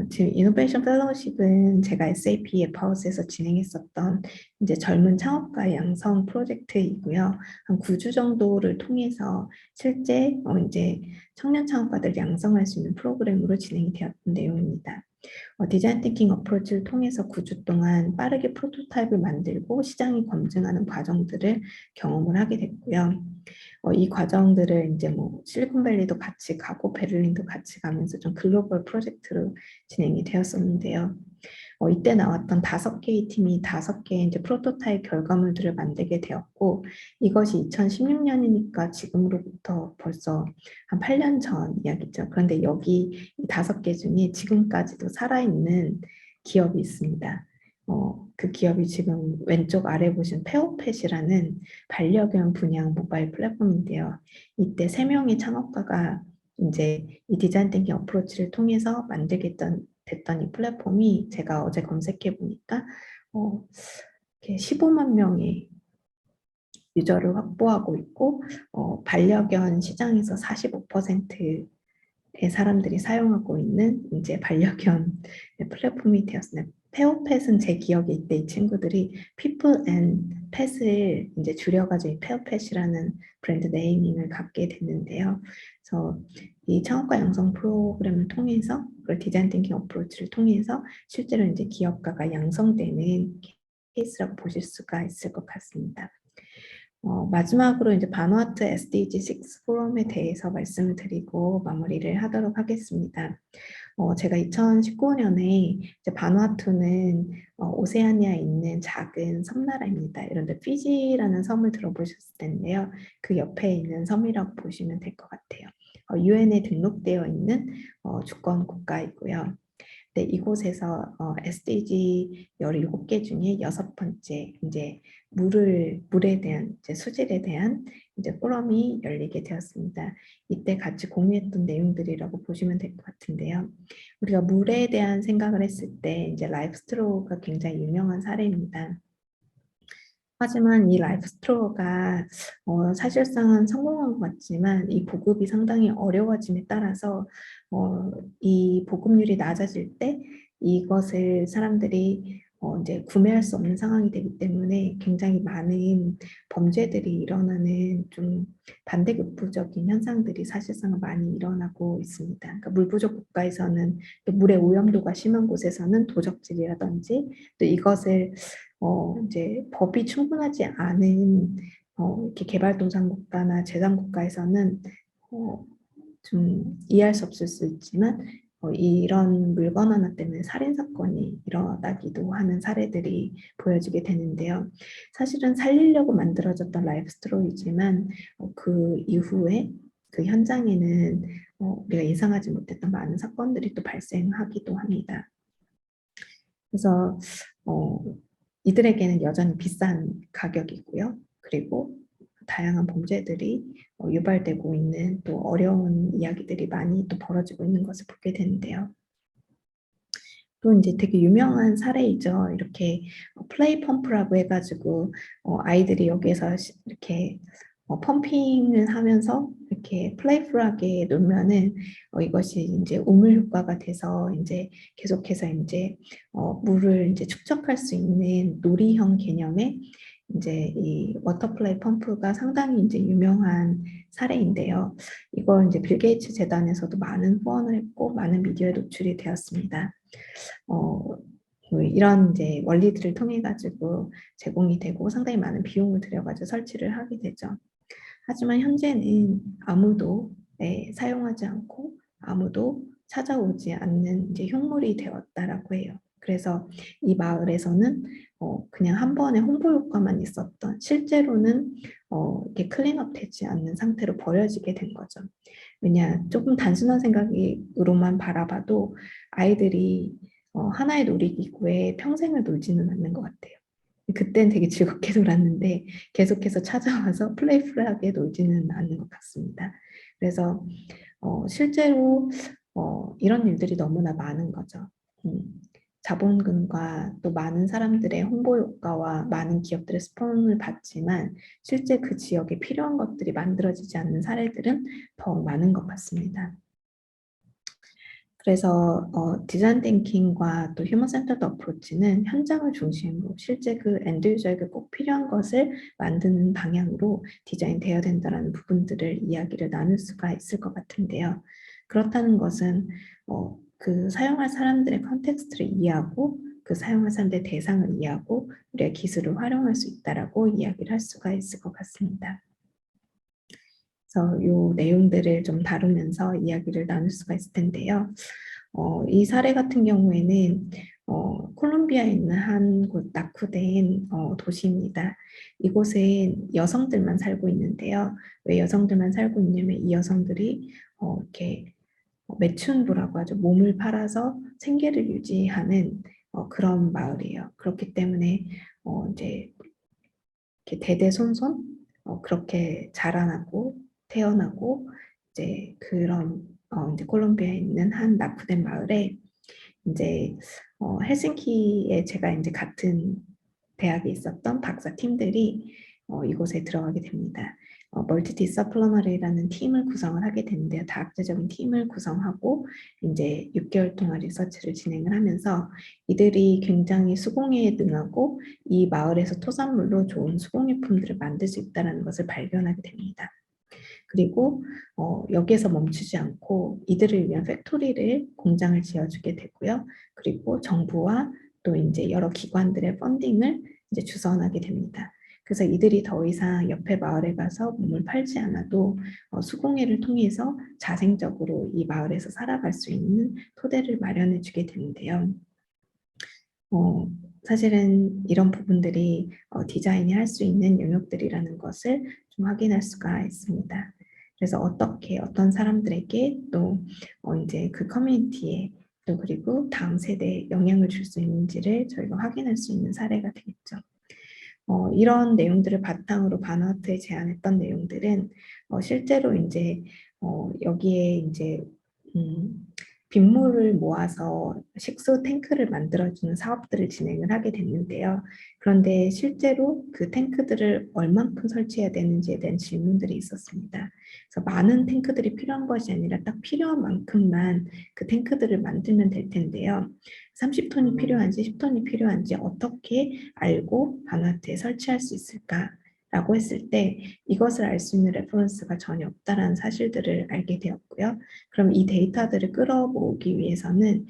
지금 이노베이션 펠로우십은 제가 SAP 앱하우스에서 진행했었던 이제 젊은 창업가 양성 프로젝트이고요. 한 9주 정도를 통해서 실제 이제 청년 창업가들 양성할 수 있는 프로그램으로 진행이 되었던 내용입니다. 디자인 띵킹 어프로치를 통해서 9주 동안 빠르게 프로토타입을 만들고 시장이 검증하는 과정들을 경험을 하게 됐고요. 이 과정들을 이제 뭐 실리콘밸리도 같이 가고 베를린도 같이 가면서 좀 글로벌 프로젝트로 진행이 되었었는데요. 이때 나왔던 5개의 팀이 5개의 이제 프로토타입 결과물들을 만들게 되었고 이것이 2016년이니까 지금으로부터 벌써 한 8년 전 이야기죠. 그런데 여기 이 5개 중에 지금까지도 살아있는 기업이 있습니다. 그 기업이 지금 왼쪽 아래 보신 페어펫이라는 반려견 분양 모바일 플랫폼인데요. 이때 3명의 창업가가 이제 이 디자인 띵킹 어프로치를 통해서 만들게 됐던 이 플랫폼이 제가 어제 검색해 보니까 15만 명의 유저를 확보하고 있고 반려견 시장에서 45%의 사람들이 사용하고 있는 이제 반려견 플랫폼이 되었습니다. 페어펫은 제 기억에 이때 이 친구들이 People and Pet을 이제 줄여가지고 페어펫이라는 브랜드 네이밍을 갖게 됐는데요. 그래서 이 창업가 양성 프로그램을 통해서 그리고 디자인 띵킹 어프로치를 통해서 실제로 이제 기업가가 양성되는 케이스라고 보실 수가 있을 것 같습니다. 마지막으로 이제 바누아투 SDG 6 포럼에 대해서 말씀을 드리고 마무리를 하도록 하겠습니다. 제가 2019년에 이제 바누아투는 오세아니아에 있는 작은 섬나라입니다. 이런데 피지라는 섬을 들어보셨을 텐데요. 그 옆에 있는 섬이라고 보시면 될 것 같아요. UN에 등록되어 있는 주권 국가이고요. 네, 이곳에서 SDG 17개 중에 6번째 이제 물에 대한 이제 수질에 대한 이제 포럼이 열리게 되었습니다. 이때 같이 공유했던 내용들이라고 보시면 될 것 같은데요. 우리가 물에 대한 생각을 했을 때 이제 라이프 스트로우가 굉장히 유명한 사례입니다. 하지만 이 라이프 스트로우가 사실상은 성공한 것 같지만 이 보급이 상당히 어려워짐에 따라서 이 보급률이 낮아질 때 이것을 사람들이 이제 구매할 수 없는 상황이 되기 때문에 굉장히 많은 범죄들이 일어나는 좀 반대급부적인 현상들이 사실상 많이 일어나고 있습니다. 그러니까 물 부족 국가에서는 또 물의 오염도가 심한 곳에서는 도적질이라든지 또 이것을 이제 법이 충분하지 않은 이렇게 개발도상국가나 제장국가에서는 좀 이해할 수 없을 수 있지만 이런 물건 하나 때문에 살인 사건이 일어나기도 하는 사례들이 보여지게 되는데요. 사실은 살리려고 만들어졌던 라이프 스토리지만 그 이후에 그 현장에는 우리가 예상하지 못했던 많은 사건들이 또 발생하기도 합니다. 그래서 어, 이들에게는 여전히 비싼 가격이고요. 그리고 다양한 범죄들이 유발되고 있는 또 어려운 이야기들이 많이 또 벌어지고 있는 것을 보게 되는데요. 또 이제 되게 유명한 사례이죠. 이렇게 플레이 펌프라고 해가지고 아이들이 여기에서 이렇게 펌핑을 하면서 이렇게 플레이풀하게 놀면은 이것이 이제 우물 효과가 돼서 이제 계속해서 이제 물을 이제 축적할 수 있는 놀이형 개념의 이제 이 워터플레이 펌프가 상당히 이제 유명한 사례인데요. 이걸 이제 빌 게이츠 재단에서도 많은 후원을 했고 많은 미디어에 노출이 되었습니다. 이런 이제 원리들을 통해 가지고 제공이 되고 상당히 많은 비용을 들여가지고 설치를 하게 되죠. 하지만 현재는 아무도 사용하지 않고 아무도 찾아오지 않는 이제 흉물이 되었다라고 해요. 그래서 이 마을에서는 그냥 한 번의 홍보 효과만 있었던 실제로는 이렇게 클린업 되지 않는 상태로 버려지게 된 거죠. 왜냐 조금 단순한 생각으로만 바라봐도 아이들이 하나의 놀이기구에 평생을 놀지는 않는 것 같아요. 그땐 되게 즐겁게 놀았는데 계속해서 찾아와서 플레이풀하게 놀지는 않는 것 같습니다. 그래서 실제로 이런 일들이 너무나 많은 거죠. 자본금과 또 많은 사람들의 홍보 효과와 많은 기업들의 스폰을 받지만 실제 그 지역에 필요한 것들이 만들어지지 않는 사례들은 더 많은 것 같습니다. 그래서 디자인 띵킹과 또 휴먼 센터드 어프로치는 현장을 중심으로 실제 그 엔드 유저에게 꼭 필요한 것을 만드는 방향으로 디자인되어야 된다는 부분들을 이야기를 나눌 수가 있을 것 같은데요. 그렇다는 것은 그 사용할 사람들의 컨텍스트를 이해하고 그 사용할 사람들의 대상을 이해하고 우리가 기술을 활용할 수 있다라고 이야기를 할 수가 있을 것 같습니다. 그래서 이 내용들을 좀 다루면서 이야기를 나눌 수가 있을 텐데요. 이 사례 같은 경우에는 콜롬비아에 있는 한 곳 낙후된 도시입니다. 이곳엔 여성들만 살고 있는데요. 왜 여성들만 살고 있냐면 이 여성들이 이렇게 매춘부라고 하죠. 몸을 팔아서 생계를 유지하는 그런 마을이에요. 그렇기 때문에 이제 이렇게 대대손손 그렇게 자라나고 태어나고 이제 그런 이제 콜롬비아에 있는 한 낙후된 마을에 이제 헬싱키에 제가 이제 같은 대학에 있었던 박사 팀들이 이곳에 들어가게 됩니다. 멀티 디서플러너리라는 팀을 구성을 하게 되는데요. 다학제적인 팀을 구성하고 이제 6개월 동안 리서치를 진행을 하면서 이들이 굉장히 수공예에 능하고 이 마을에서 토산물로 좋은 수공예품들을 만들 수 있다는 것을 발견하게 됩니다. 그리고 여기에서 멈추지 않고 이들을 위한 팩토리를 공장을 지어주게 되고요. 그리고 정부와 또 이제 여러 기관들의 펀딩을 이제 주선하게 됩니다. 그래서 이들이 더 이상 옆에 마을에 가서 몸을 팔지 않아도 수공예를 통해서 자생적으로 이 마을에서 살아갈 수 있는 토대를 마련해 주게 되는데요. 사실은 이런 부분들이 디자인이 할 수 있는 영역들이라는 것을 좀 확인할 수가 있습니다. 그래서 어떻게 어떤 사람들에게 또 이제 그 커뮤니티에 또 그리고 다음 세대에 영향을 줄 수 있는지를 저희가 확인할 수 있는 사례가 되겠죠. 이런 내용들을 바탕으로 바나우트에 제안했던 내용들은 실제로 이제 여기에 이제 빗물을 모아서 식수 탱크를 만들어주는 사업들을 진행을 하게 됐는데요. 그런데 실제로 그 탱크들을 얼만큼 설치해야 되는지에 대한 질문들이 있었습니다. 그래서 많은 탱크들이 필요한 것이 아니라 딱 필요한 만큼만 그 탱크들을 만들면 될 텐데요. 30톤이 필요한지 10톤이 필요한지 어떻게 알고 바나트에 설치할 수 있을까? 라고 했을 때 이것을 알 수 있는 레퍼런스가 전혀 없다라는 사실들을 알게 되었고요. 그럼 이 데이터들을 끌어모으기 위해서는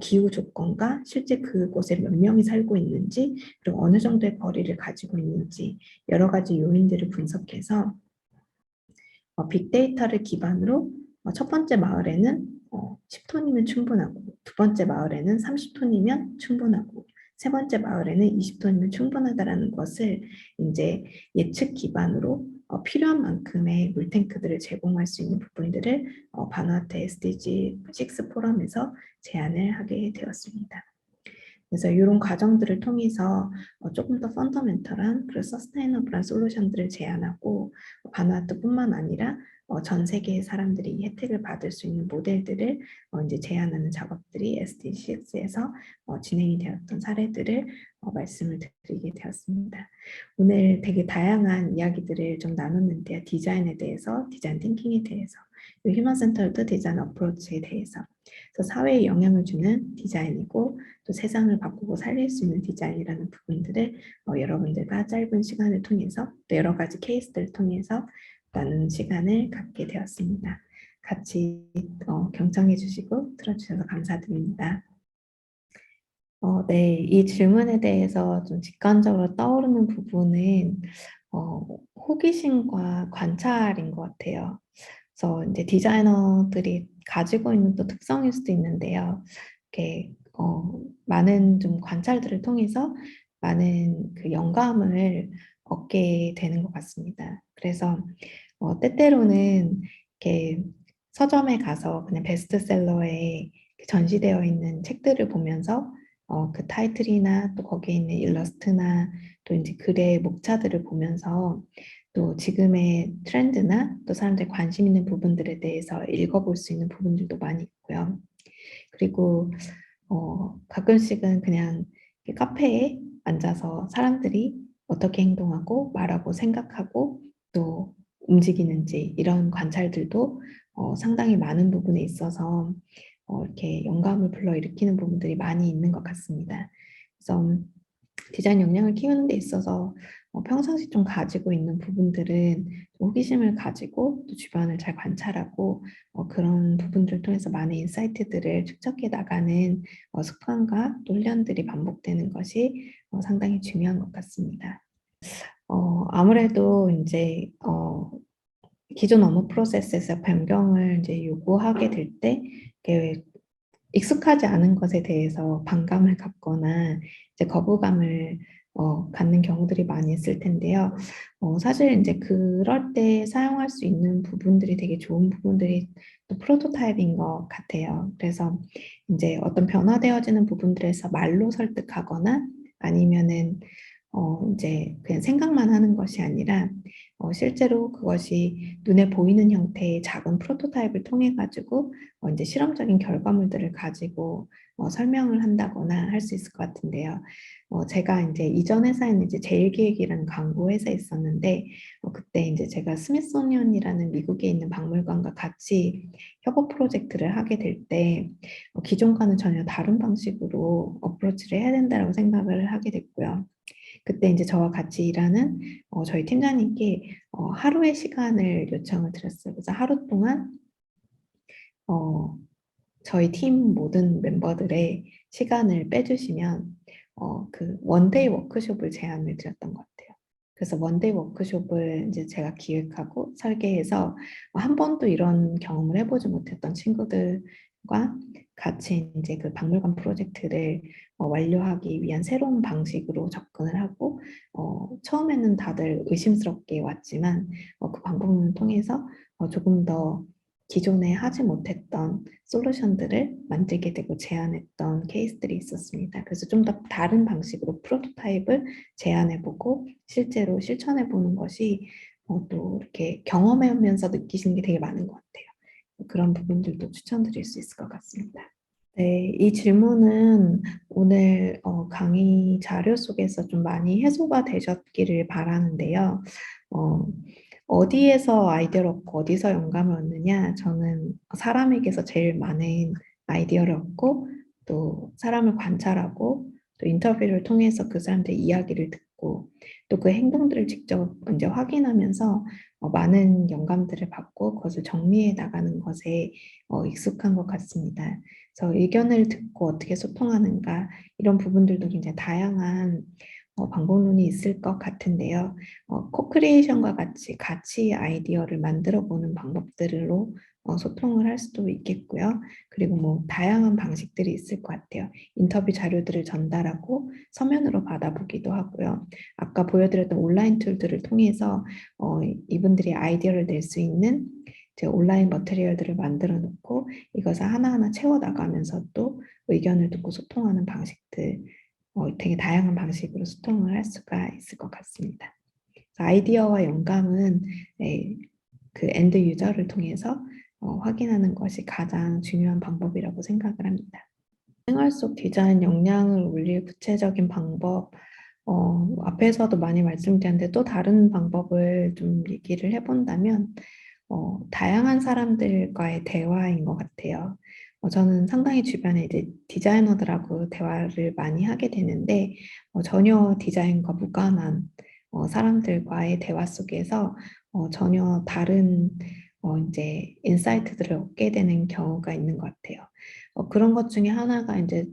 기후 조건과 실제 그곳에 몇 명이 살고 있는지 그리고 어느 정도의 거리를 가지고 있는지 여러 가지 요인들을 분석해서 빅데이터를 기반으로 첫 번째 마을에는 10톤이면 충분하고 두 번째 마을에는 30톤이면 충분하고 세 번째 마을에는 20톤이면 충분하다라는 것을 이제 예측 기반으로 필요한 만큼의 물탱크들을 제공할 수 있는 부분들을 바누아투 SDG 6 포럼에서 제안을 하게 되었습니다. 그래서 이런 과정들을 통해서 조금 더 펀더멘털한 그리고 서스테이너블한 솔루션들을 제안하고 바누아투뿐만 아니라 전 세계의 사람들이 이 혜택을 받을 수 있는 모델들을 이제 제안하는 작업들이 SDG6에서 진행이 되었던 사례들을 말씀을 드리게 되었습니다. 오늘 되게 다양한 이야기들을 좀 나눴는데요. 디자인에 대해서, 디자인 띵킹에 대해서, 휴먼 센터드 디자인 어프로치에 대해서 그래서 사회에 영향을 주는 디자인이고 또 세상을 바꾸고 살릴 수 있는 디자인이라는 부분들을 여러분들과 짧은 시간을 통해서 또 여러 가지 케이스들을 통해서 나누는 시간을 갖게 되었습니다. 같이 경청해 주시고 들어주셔서 감사드립니다. 네, 이 질문에 대해서 좀 직관적으로 떠오르는 부분은 호기심과 관찰인 것 같아요. 그래서 이제 디자이너들이 가지고 있는 또 특성일 수도 있는데요. 이렇게 많은 좀 관찰들을 통해서 많은 그 영감을 얻게 되는 것 같습니다. 그래서 때때로는 이렇게 서점에 가서 그냥 베스트셀러에 전시되어 있는 책들을 보면서 그 타이틀이나 또 거기에 있는 일러스트나 또 이제 글의 목차들을 보면서 또 지금의 트렌드나 또 사람들이 관심 있는 부분들에 대해서 읽어볼 수 있는 부분들도 많이 있고요. 그리고 가끔씩은 그냥 카페에 앉아서 사람들이 어떻게 행동하고 말하고 생각하고 또 움직이는지 이런 관찰들도 상당히 많은 부분에 있어서 이렇게 영감을 불러일으키는 부분들이 많이 있는 것 같습니다. 그래서 디자인 역량을 키우는 데 있어서 평상시 좀 가지고 있는 부분들은 호기심을 가지고 또 주변을 잘 관찰하고 그런 부분들을 통해서 많은 인사이트들을 축적해 나가는 습관과 또 훈련들이 반복되는 것이 상당히 중요한 것 같습니다. 아무래도 이제 기존 업무 프로세스에서 변경을 이제 요구하게 될 때 익숙하지 않은 것에 대해서 반감을 갖거나 이제 거부감을 갖는 경우들이 많이 있을 텐데요. 사실 이제 그럴 때 사용할 수 있는 부분들이 되게 좋은 부분들이 또 프로토타입인 것 같아요. 그래서 이제 어떤 변화되어지는 부분들에서 말로 설득하거나 아니면은 이제 그냥 생각만 하는 것이 아니라 실제로 그것이 눈에 보이는 형태의 작은 프로토타입을 통해 가지고 이제 실험적인 결과물들을 가지고 설명을 한다거나 할 수 있을 것 같은데요. 제가 이제 이전 회사에는 이제 제일기획이라는 광고 회사에 있었는데 그때 이제 제가 스미소니언이라는 미국에 있는 박물관과 같이 협업 프로젝트를 하게 될 때 기존과는 전혀 다른 방식으로 어프로치를 해야 된다고 생각을 하게 됐고요. 그때 이제 저와 같이 일하는 저희 팀장님께 하루의 시간을 요청을 드렸어요. 그래서 하루 동안 저희 팀 모든 멤버들의 시간을 빼주시면 그 원데이 워크숍을 제안을 드렸던 것 같아요. 그래서 원데이 워크숍을 이제 제가 기획하고 설계해서 한 번도 이런 경험을 해보지 못했던 친구들과 같이 이제 그 박물관 프로젝트를 완료하기 위한 새로운 방식으로 접근을 하고 처음에는 다들 의심스럽게 왔지만 그 방법론을 통해서 조금 더 기존에 하지 못했던 솔루션들을 만들게 되고 제안했던 케이스들이 있었습니다. 그래서 좀 더 다른 방식으로 프로토타입을 제안해보고 실제로 실천해보는 것이 또 이렇게 경험하면서 느끼시는 게 되게 많은 것 같아요. 그런 부분들도 추천드릴 수 있을 것 같습니다. 네, 이 질문은 오늘 강의 자료 속에서 좀 많이 해소가 되셨기를 바라는데요. 어, 어디에서 아이디어를 얻고 어디서 영감을 얻느냐? 저는 사람에게서 제일 많은 아이디어를 얻고 또 사람을 관찰하고 또 인터뷰를 통해서 그 사람들의 이야기를 듣고 또 그 행동들을 직접 이제 확인하면서 많은 영감들을 받고 그것을 정리해 나가는 것에 익숙한 것 같습니다. 그래서 의견을 듣고 어떻게 소통하는가 이런 부분들도 굉장히 다양한 방법론이 있을 것 같은데요. 코크리에이션과 같이 아이디어를 만들어 보는 방법들로 소통을 할 수도 있겠고요. 그리고 뭐 다양한 방식들이 있을 것 같아요. 인터뷰 자료들을 전달하고 서면으로 받아보기도 하고요. 아까 보여드렸던 온라인 툴들을 통해서 이분들이 아이디어를 낼 수 있는 이제 온라인 머티리얼들을 만들어 놓고 이것을 하나하나 채워 나가면서 또 의견을 듣고 소통하는 방식들 되게 다양한 방식으로 소통을 할 수가 있을 것 같습니다. 아이디어와 영감은 네, 그 엔드 유저를 통해서 확인하는 것이 가장 중요한 방법이라고 생각을 합니다. 생활 속 디자인 역량을 올릴 구체적인 방법, 앞에서도 많이 말씀드렸는데 또 다른 방법을 좀 얘기를 해본다면 다양한 사람들과의 대화인 것 같아요. 저는 상당히 주변에 이제 디자이너들하고 대화를 많이 하게 되는데 전혀 디자인과 무관한 사람들과의 대화 속에서 전혀 다른 이제 인사이트들을 얻게 되는 경우가 있는 것 같아요. 그런 것 중에 하나가 이제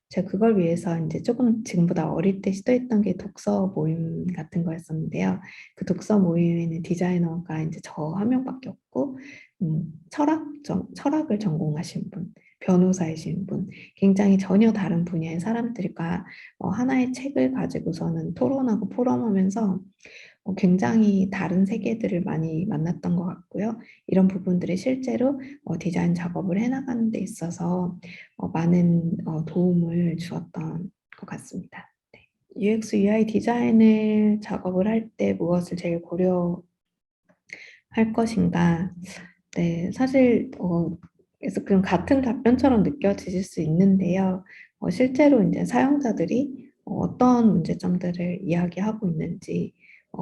제가 그걸 위해서 이제 조금 지금보다 어릴 때 시도했던 게 독서 모임 같은 거였었는데요. 그 독서 모임에는 디자이너가 이제 저 한 명밖에 없고 철학을 전공하신 분, 변호사이신 분, 굉장히 전혀 다른 분야의 사람들과 하나의 책을 가지고서는 토론하고 포럼하면서 굉장히 다른 세계들을 많이 만났던 것 같고요. 이런 부분들이 실제로 디자인 작업을 해나가는 데 있어서 많은 도움을 주었던 것 같습니다. 네. UX, UI 디자인을 작업을 할 때 무엇을 제일 고려할 것인가? 네, 사실 그래서 그냥 같은 답변처럼 느껴지실 수 있는데요. 실제로 이제 사용자들이 어떤 문제점들을 이야기하고 있는지,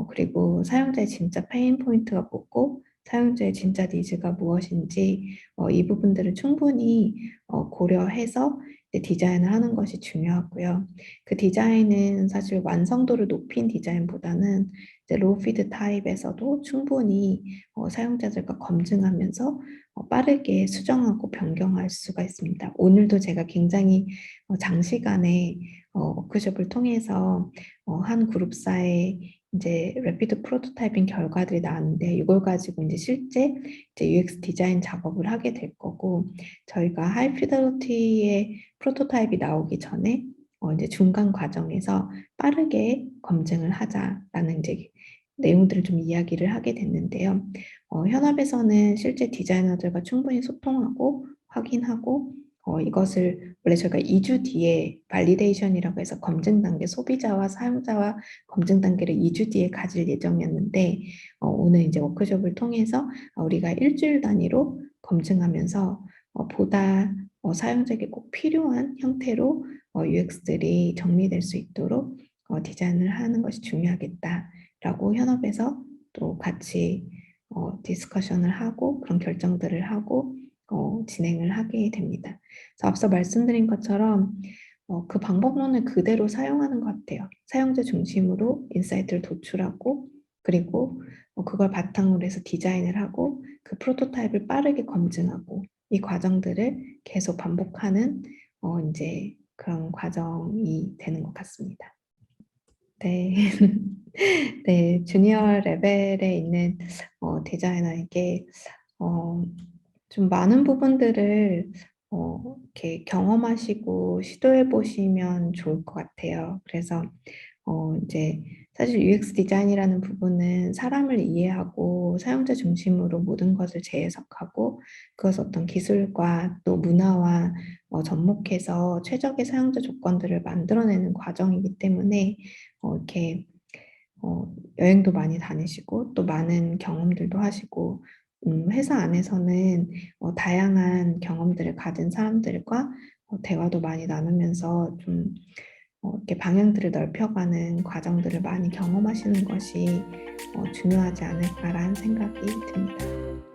그리고 사용자의 진짜 페인 포인트가 뭐고, 사용자의 진짜 니즈가 무엇인지, 이 부분들을 충분히 고려해서 이제 디자인을 하는 것이 중요하고요. 그 디자인은 사실 완성도를 높인 디자인보다는 이제 로우 피드 타입에서도 충분히 사용자들과 검증하면서 빠르게 수정하고 변경할 수가 있습니다. 오늘도 제가 굉장히 장시간에 워크숍을 통해서 한 그룹사의 이제 래피드 프로토타이핑 결과들이 나왔는데 이걸 가지고 이제 실제 이제 UX 디자인 작업을 하게 될 거고 저희가 하이 피델리티의 프로토타입이 나오기 전에 이제 중간 과정에서 빠르게 검증을 하자라는 이제 내용들을 좀 이야기를 하게 됐는데요. 현업에서는 실제 디자이너들과 충분히 소통하고 확인하고 이것을 원래 저희가 2주 뒤에 발리데이션이라고 해서 검증 단계, 소비자와 사용자와 검증 단계를 2주 뒤에 가질 예정이었는데 오늘 이제 워크숍을 통해서 우리가 일주일 단위로 검증하면서 보다 사용자에게 꼭 필요한 형태로 UX들이 정리될 수 있도록 디자인을 하는 것이 중요하겠다라고 현업에서 또 같이 디스커션을 하고 그런 결정들을 하고 진행을 하게 됩니다. 그래서 앞서 말씀드린 것처럼 그 방법론을 그대로 사용하는 것 같아요. 사용자 중심으로 인사이트를 도출하고 그리고 그걸 바탕으로 해서 디자인을 하고 그 프로토타입을 빠르게 검증하고 이 과정들을 계속 반복하는 이제 그런 과정이 되는 것 같습니다. 네. 네, 주니어 레벨에 있는 디자이너에게 어, 좀 많은 부분들을 이렇게 경험하시고 시도해 보시면 좋을 것 같아요. 그래서 이제 사실 UX 디자인이라는 부분은 사람을 이해하고 사용자 중심으로 모든 것을 재해석하고 그것을 어떤 기술과 또 문화와 접목해서 최적의 사용자 조건들을 만들어내는 과정이기 때문에 이렇게 여행도 많이 다니시고 또 많은 경험들도 하시고 회사 안에서는 다양한 경험들을 가진 사람들과 대화도 많이 나누면서 좀 이렇게 방향들을 넓혀가는 과정들을 많이 경험하시는 것이 중요하지 않을까라는 생각이 듭니다.